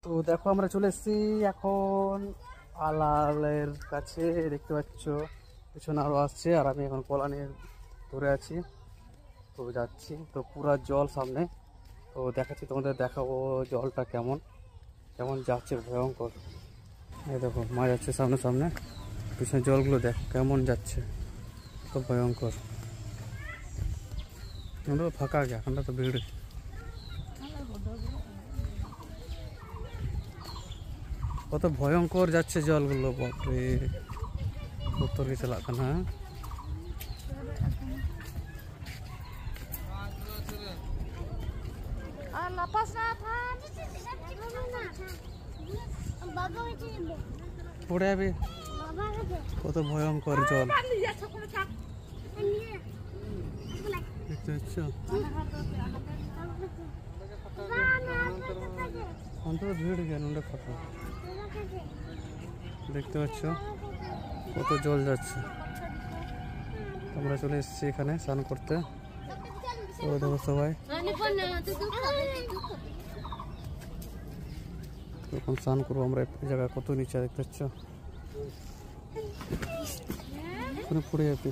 তো দেখো আমরা চলে এসেছি এখন আলালের কাছে, দেখতে পাচ্ছ পিছনে আরো আসছে, আর আমি এখন কলা নিয়ে ধরে আছি। তো যাচ্ছি, তো পুরা জল সামনে, তো দেখাচ্ছি তোমাদের, দেখাবো জলটা কেমন কেমন যাচ্ছে, ভয়ঙ্কর। এই দেখো মা যাচ্ছে সামনে সামনে, পিছনে জলগুলো দেখ কেমন যাচ্ছে, তো ভয়ঙ্কর। আমরা তো ফাঁকা গিয়া, এখানটা তো ভিড়। কত ভয়ঙ্কর যাচ্ছে জলগুলো, বাপরে উত্তর কি চালাক না। পড়ে যাবে, কত ভয়ঙ্কর জল দেখতে পাচ্ছ। অন্তত ভিড় কেন ফাঁকা, দেখতে পাচ্ছ কত জল যাচ্ছে। আমরা চলে এসেছি এখানে স্নান করতে, তো দেখো সবাই যখন স্নান করবো আমরা, এই জায়গা কত নিচে দেখতে পাচ্ছ, পড়ে যাবে।